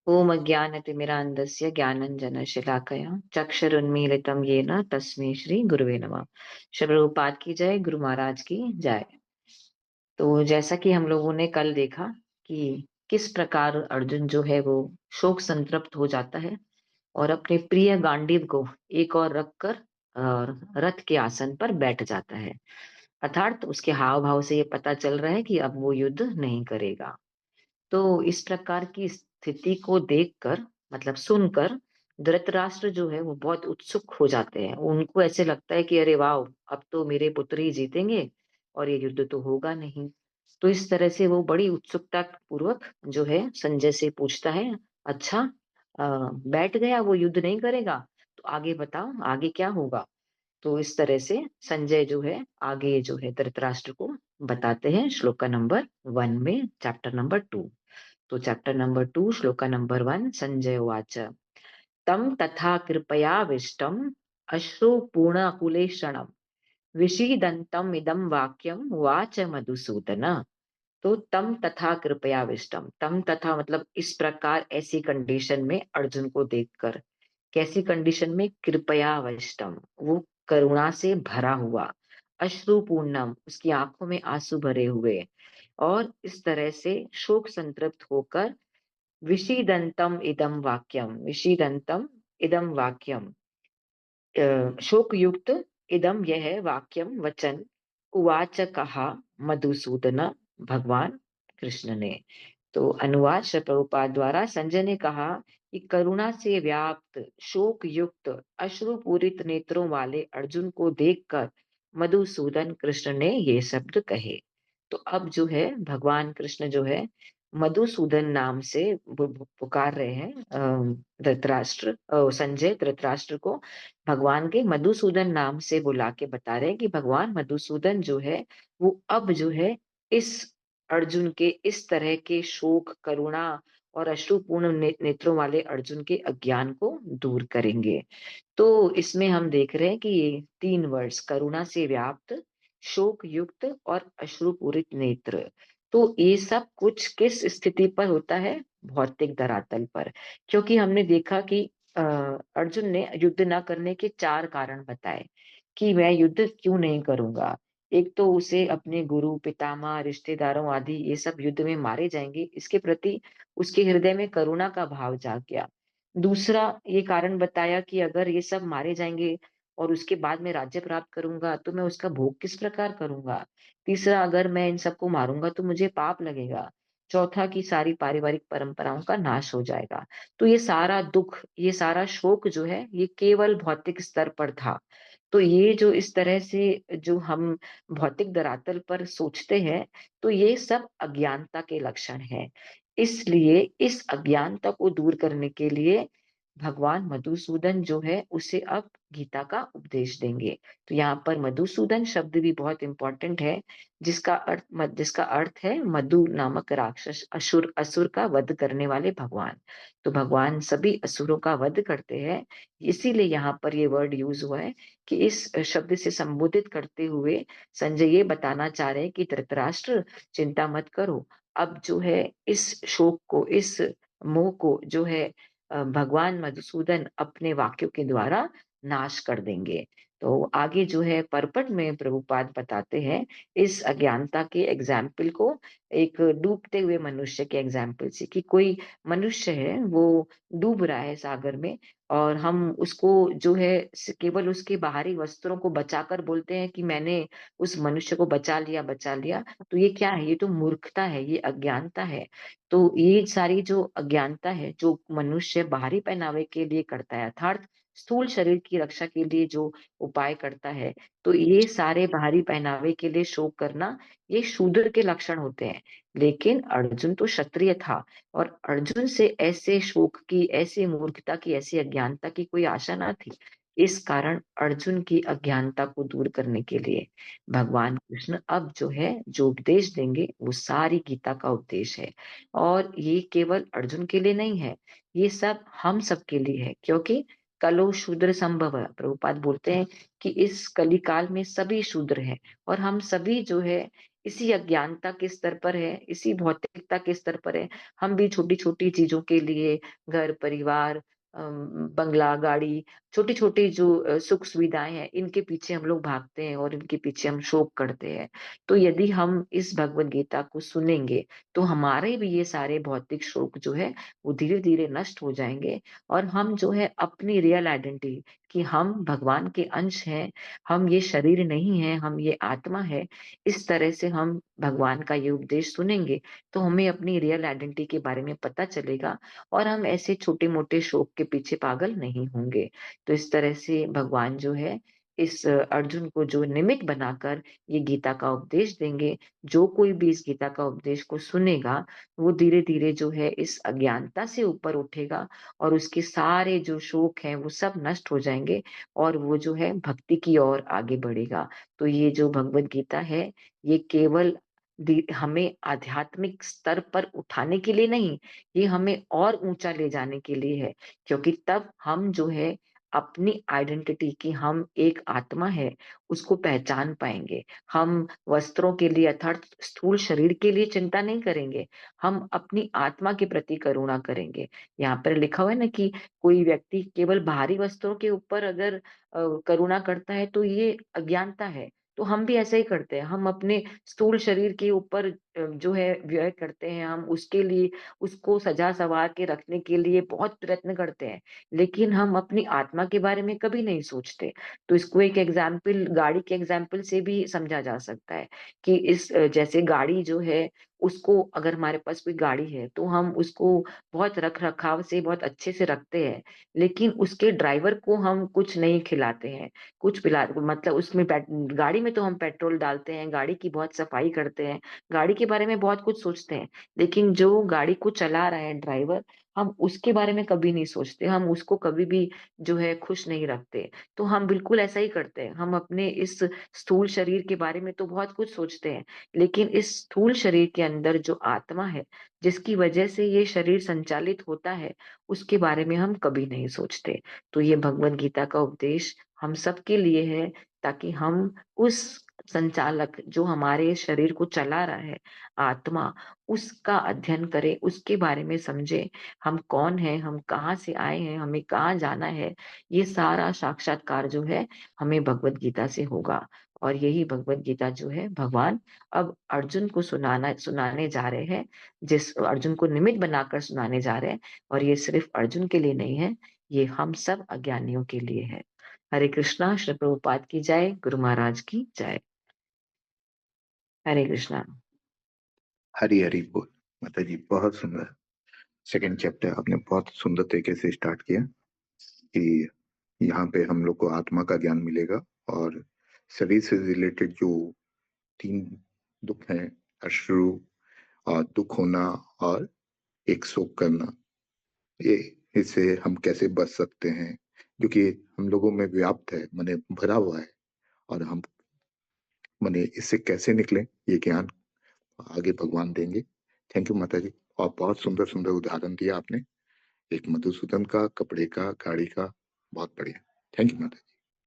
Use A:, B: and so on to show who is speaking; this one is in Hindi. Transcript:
A: ओम अज्ञानतिमिरान्धस्य ज्ञानञ्जनशलाकया चक्षुरुन्मीलितं येन तस्मै श्री गुरुवे नमः। श्री प्रभुपाद की जय, गुरु महाराज की जय। तो जैसा कि हम लोगों ने कल देखा कि किस प्रकार अर्जुन जो है वो शोक संतप्त हो जाता है और अपने प्रिय गांडीव को एक और रखकर और रथ के आसन पर बैठ जाता है। अर्थात उसके हाव भाव से ये पता चल रहा है कि अब वो युद्ध नहीं करेगा। तो इस प्रकार की स्थिति को देखकर, मतलब सुनकर, धृतराष्ट्र जो है वो बहुत उत्सुक हो जाते हैं। उनको ऐसे लगता है कि अरे वाह, अब तो मेरे पुत्र ही जीतेंगे और ये युद्ध तो होगा नहीं। तो इस तरह से वो बड़ी उत्सुकता पूर्वक जो है संजय से पूछता है, अच्छा, बैठ गया, वो युद्ध नहीं करेगा, तो आगे बताओ, आगे क्या होगा। तो इस तरह से संजय जो है आगे जो है धृतराष्ट्र को बताते हैं श्लोका नंबर 1 में, चैप्टर नंबर 2। तो chapter number 2 shloka number 1, Sanjay उवाच तं तथा कृपयाविष्टम् अश्रुपूर्णाकुलेक्षणम् विषीदन्तम् इदं वाक्यम् उवाच मधुसूदन। तो तम तथा कृपयाविष्टम, तम तथा मतलब इस प्रकार, ऐसी कंडीशन में अर्जुन को देखकर। कैसी कंडीशन में? कृपयाविष्टम, वो करुणा से भरा हुआ, अश्रुपूर्णम, उसकी आंखों में आंसू भरे हुए, और इस तरह से शोक संतृप्त होकर, विषीदंतम इदम वाक्यम, विषीदंतम इदम वाक्यम, शोक युक्त इदम, यह वाक्यम वचन, उवाच कहा मधुसूदन, भगवान कृष्ण ने। तो अनुवाद श्री प्रभुपाद द्वारा, संजय ने कहा कि करुणा से व्याप्त शोक युक्त अश्रुपूरित नेत्रों वाले अर्जुन को देखकर मधुसूदन कृष्ण ने ये शब्द कहे। तो अब जो है भगवान कृष्ण जो है मधुसूदन नाम से पुकार रहे हैं धृतराष्ट्र, संजय धृतराष्ट्र को भगवान के मधुसूदन नाम से बुला के बता रहे हैं कि भगवान मधुसूदन जो है वो अब जो है इस अर्जुन के इस तरह के शोक, करुणा और अश्रुपूर्ण नेत्रों वाले अर्जुन के अज्ञान को दूर करेंगे। तो इसमें हम देख रहे हैं कि ये 3 वर्ड्स, करुणा से व्याप्त, शोक युक्त और अश्रुपूरित नेत्र, तो ये सब कुछ किस स्थिति पर होता है? भौतिक धरातल पर। क्योंकि हमने देखा कि अ, अर्जुन ने युद्ध ना करने के 4 कारण बताए कि मैं युद्ध क्यों नहीं करूंगा। एक तो उसे अपने गुरु, पितामह, रिश्तेदारों आदि ये सब युद्ध में मारे जाएंगे, इसके प्रति उसके हृदय में करुणा का भाव जाग गया। दूसरा ये कारण बताया कि अगर ये सब मारे जाएंगे और उसके बाद मैं राज्य प्राप्त करूंगा तो मैं उसका भोग किस प्रकार करूंगा। तीसरा, अगर मैं इन सबको मारूंगा तो मुझे पाप लगेगा। चौथा, कि सारी पारिवारिक परंपराओं का नाश हो जाएगा। तो ये सारा दुख, ये सारा शोक जो है ये केवल भौतिक स्तर पर था। तो ये जो इस तरह से जो हम भौतिक धरातल पर सोचते हैं, तो ये सब अज्ञानता के लक्षण हैं। इसलिए इस अज्ञानता को दूर करने के लिए भगवान मधुसूदन जो है उसे अब गीता का उपदेश देंगे। तो यहाँ पर मधुसूदन शब्द भी बहुत इंपॉर्टेंट है, जिसका अर्थ है मधु नामक राक्षस, असुर, असुर का वध करने वाले भगवान। तो भगवान सभी असुरों का वध करते हैं, इसीलिए यहाँ पर ये वर्ड यूज हुआ है कि इस शब्द से संबोधित करते हुए संजय ये बताना चाह रहे हैं कि धृतराष्ट्र, चिंता मत करो, अब जो है इस शोक को, इस मोह को जो है भगवान मधुसूदन अपने वाक्यों के द्वारा नाश कर देंगे। तो आगे जो है परपट में प्रभुपाद बताते हैं इस अज्ञानता के एग्जाम्पल को, एक डूबते हुए मनुष्य के एग्जाम्पल से, कि कोई मनुष्य है वो डूब रहा है सागर में, और हम उसको जो है केवल उसके बाहरी वस्त्रों को बचाकर बोलते हैं कि मैंने उस मनुष्य को बचा लिया, बचा लिया। तो ये क्या है? ये तो मूर्खता है, ये अज्ञानता है। तो ये सारी जो अज्ञानता है जो मनुष्य बाहरी पहनावे के लिए करता है, अर्थात स्थूल शरीर की रक्षा के लिए जो उपाय करता है, तो ये सारे बाहरी पहनावे के लिए शोक करना, ये शूद्र के लक्षण होते हैं। लेकिन अर्जुन तो क्षत्रिय था, और अर्जुन से ऐसे शोक की, ऐसी मूर्खता की, ऐसी अज्ञानता की कोई आशा ना थी। इस कारण अर्जुन की अज्ञानता को दूर करने के लिए भगवान कृष्ण अब जो है जो उपदेश देंगे वो सारी गीता का उपदेश है। और ये केवल अर्जुन के लिए नहीं है, ये सब हम सब के लिए है, क्योंकि कलो शूद्र संभव है। प्रभुपाद बोलते हैं कि इस कली काल में सभी शूद्र हैं, और हम सभी जो है इसी अज्ञानता के स्तर पर है, इसी भौतिकता के स्तर पर है। हम भी छोटी-छोटी चीज़ों के लिए घर, परिवार, बंगला, गाड़ी, छोटी-छोटी जो सुख-सुविधाएँ हैं, इनके पीछे हम लोग भागते हैं और इनके पीछे हम शोक करते हैं। तो यदि हम इस भगवद गीता को सुनेंगे, तो हमारे भी ये सारे भौतिक शोक जो है, वो धीरे-धीरे नष्ट हो जाएँगे और हम जो है अपनी रियल आइडेंटिटी कि हम भगवान के अंश हैं, हम ये शरीर नहीं हैं, हम ये आत्मा है, इस तरह से हम भगवान का ये उपदेश सुनेंगे, तो हमें अपनी रियल आइडेंटिटी के बारे में पता चलेगा और हम ऐसे छोटे-मोटे शौक के पीछे पागल नहीं होंगे। तो इस तरह से भगवान जो है, इस अर्जुन को जो निमित्त बनाकर ये गीता का उपदेश देंगे, जो कोई भी इस गीता का उपदेश को सुनेगा, वो धीरे-धीरे जो है इस अज्ञानता से ऊपर उठेगा और उसके सारे जो शौक हैं, वो सब नष्ट हो जाएँगे और वो जो है भक्ति की ओर आगे बढ़ेगा। तो ये जो भगवद गीता है, ये केवल हमें आध्यात्मिक स्तर पर उठाने के लिए नहीं, ये हमें और ऊँचा ले जाने के लिए है, क्योंकि तब हम जो है अपनी आइडेंटिटी कि हम एक आत्मा है, उसको पहचान पाएँगे। हम वस्त्रों के लिए अर्थात स्थूल शरीर के लिए चिंता नहीं करेंगे, हम अपनी आत्मा के प्रति करुणा करेंगे। यहाँ पर लिखा हुआ है ना कि कोई व्यक्ति केवल बाहरी वस्त्रों के ऊपर अगर करुणा करता है तो ये अज्ञानता है। तो हम भी ऐसा ही करते हैं, हम अपने स्थूल शरीर के ऊपर जो है व्यय करते हैं, हम उसके लिए उसको सजा-संवार के रखने के लिए बहुत प्रयत्न करते हैं, लेकिन हम अपनी आत्मा के बारे में कभी नहीं सोचते। तो इसको एक एग्ज़ाम्पल गाड़ी के एग्ज़ाम्पल से भी समझा जा सकता है कि इस जैसे गाड़ी जो है, उसको अगर हमारे पास कोई गाड़ी है, तो हम उसको बहुत रख-रखाव से बहुत अच्छे से रखते हैं, लेकिन उसके ड्राइवर को हम कुछ नहीं खिलाते हैं, कुछ पिला मतलब उसमें गाड़ी में तो हम पेट्रोल डालते हैं, गाड़ी की बहुत सफाई करते हैं, गाड़ी के बारे में बहुत कुछ सोचते हैं, लेकिन जो गाड़ी को चला रहा है ड्राइवर, हम उसके बारे में कभी नहीं सोचते, हम उसको कभी भी जो है खुश नहीं रखते। तो हम बिल्कुल ऐसा ही करते हैं, हम अपने इस स्थूल शरीर के बारे में तो बहुत कुछ सोचते हैं, लेकिन इस स्थूल शरीर के अंदर जो आत्मा है, जिसकी वजह से ये शरीर संचालित होता है, उसके बारे में हम कभी नहीं सोचते। तो ये भगवद गीता का उपदेश हम सबके लिए है ताकि हम उस संचालक जो हमारे शरीर को चला रहा है, आत्मा, उसका अध्ययन करें, उसके बारे में समझें। हम कौन हैं, हम कहाँ से आए हैं, हमें कहाँ जाना है, ये सारा साक्षात्कार जो है हमें भगवद गीता से होगा। और यही भगवद गीता जो है भगवान अब अर्जुन को सुनाने जा रहे हैं, जिस अर्जुन को निमित्त बनाकर सुनाने जा रहे हैं और ये सिर्फ़ अर्जुन के लिए नहीं है, ये हम सब अज्ञानियों के लिए है। हरे कृष्णा, श्री प्रभुपाद की जय, गुरु महाराज की जय। हरे कृष्णा।
B: हरी हरी बोल। माता जी बहुत सुंदर। सेकंड चैप्टर आपने बहुत सुंदर तरीके से स्टार्ट किया कि यहाँ पे हम लोग को आत्मा का ज्ञान मिलेगा और शरीर से रिलेटेड जो 3 दुख हैं, अश्रु और दुख होना और एक शोक करना, ये इससे हम कैसे बच सकते हैं, जो कि हम लोगों में व्याप्त है, माने भरा हुआ है, और हम माने इससे कैसे निकलें, ये ज्ञान आगे भगवान देंगे। थैंक यू माता जी। और बहुत सुंदर सुंदर उदाहरण दिया आपने, एक मधुसूदन का, कपड़े का, गाड़ी का। बहुत बढ़िया। थैंक यू माता जी।